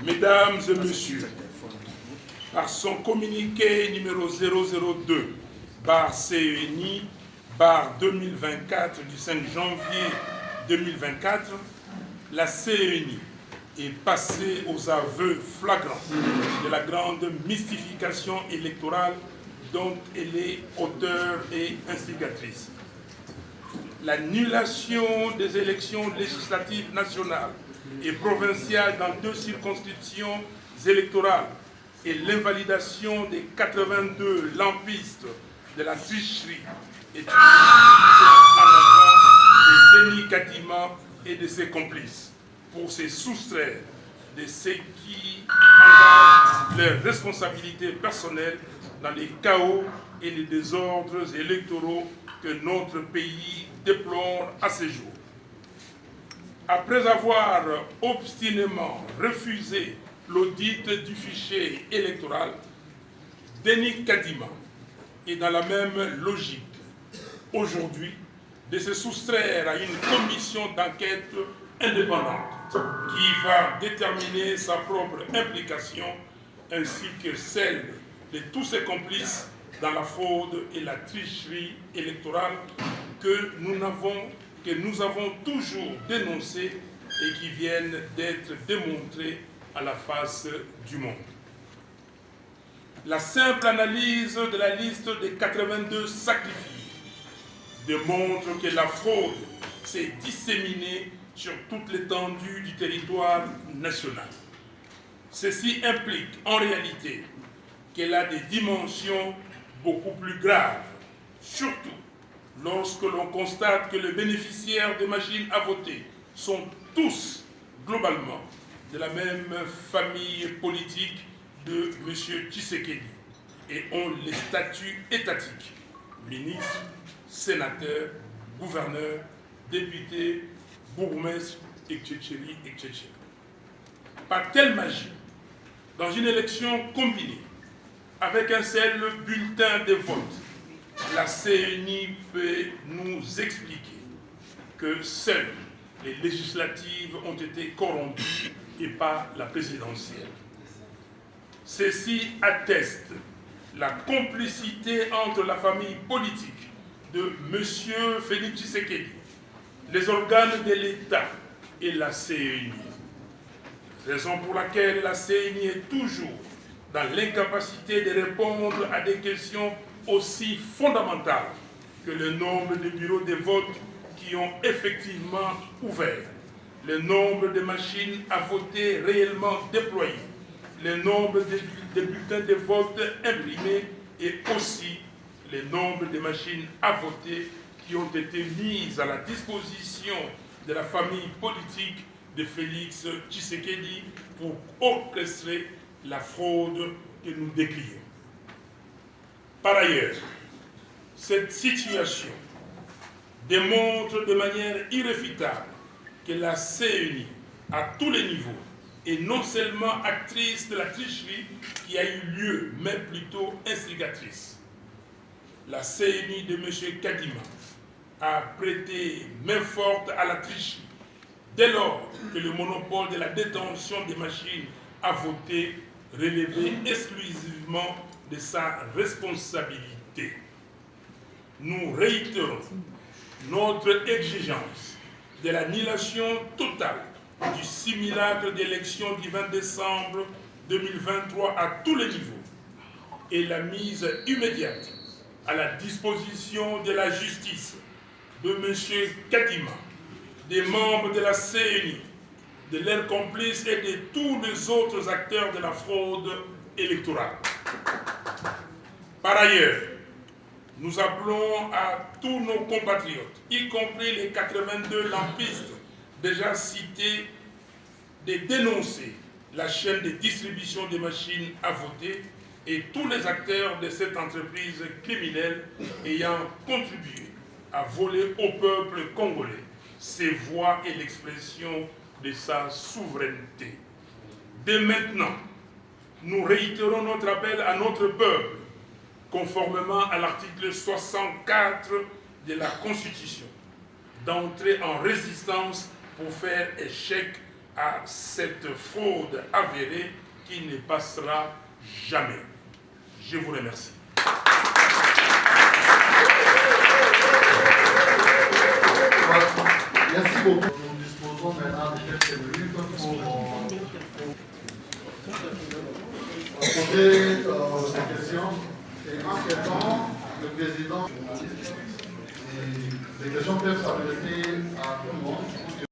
Mesdames et Messieurs, par son communiqué numéro 002/CENI/2024 du 5 janvier 2024, la CENI est passée aux aveux flagrants de la grande mystification électorale dont elle est auteure et instigatrice. L'annulation des élections législatives nationales et provinciales dans 2 circonscriptions électorales et l'invalidation des 82 lampistes de la tricherie est une en avant de Denis Kadima et de ses complices pour se soustraire de ce qui engage leurs responsabilités personnelles dans les chaos et les désordres électoraux que notre pays déplore à ce jour. Après avoir obstinément refusé l'audit du fichier électoral, Denis Kadima est dans la même logique aujourd'hui de se soustraire à une commission d'enquête indépendante qui va déterminer sa propre implication ainsi que celle de tous ses complices dans la fraude et la tricherie électorale que nous avons toujours dénoncées et qui viennent d'être démontrées à la face du monde. La simple analyse de la liste des 82 sacrifiés démontre que la fraude s'est disséminée sur toute l'étendue du territoire national. Ceci implique en réalité qu'elle a des dimensions beaucoup plus graves, surtout lorsque l'on constate que les bénéficiaires des machines à voter sont tous globalement de la même famille politique de M. Tshisekedi et ont les statuts étatiques, ministre, sénateur, gouverneur, député, bourgmestre, etc. Par telle magie, dans une élection combinée, avec un seul bulletin de vote, la CENI peut nous expliquer que seules les législatives ont été corrompues et pas la présidentielle. Ceci atteste la complicité entre la famille politique de M. Félix Tshisekedi, les organes de l'État et la CENI. Raison pour laquelle la CENI est toujours dans l'incapacité de répondre à des questions aussi fondamentales que le nombre de bureaux de vote qui ont effectivement ouvert, le nombre de machines à voter réellement déployées, le nombre de bulletins de vote imprimés et aussi le nombre de machines à voter qui ont été mises à la disposition de la famille politique de Félix Tshisekedi pour orchestrer la fraude que nous décrions. Par ailleurs, cette situation démontre de manière irréfutable que la CENI, à tous les niveaux, est non seulement actrice de la tricherie qui a eu lieu, mais plutôt instigatrice. La CENI de M. Kadima a prêté main forte à la tricherie dès lors que le monopole de la détention des machines à voter relevait exclusivement de sa responsabilité. Nous réitérons notre exigence de l'annulation totale du simulacre d'élection du 20 décembre 2023 à tous les niveaux et la mise immédiate à la disposition de la justice de M. Kadima, des membres de la CENI, de leurs complices et de tous les autres acteurs de la fraude électorale. Par ailleurs, nous appelons à tous nos compatriotes, y compris les 82 lampistes déjà cités, de dénoncer la chaîne de distribution des machines à voter et tous les acteurs de cette entreprise criminelle ayant contribué à voler au peuple congolais ses voix et l'expression de sa souveraineté. Dès maintenant, nous réitérons notre appel à notre peuple, conformément à l'article 64 de la Constitution, d'entrer en résistance pour faire échec à cette fraude avérée qui ne passera jamais. Je vous remercie. Merci beaucoup. Nous disposons maintenant de quelques minutes pour poser des questions. Et en question, le président, les questions peuvent s'adresser à tout le monde.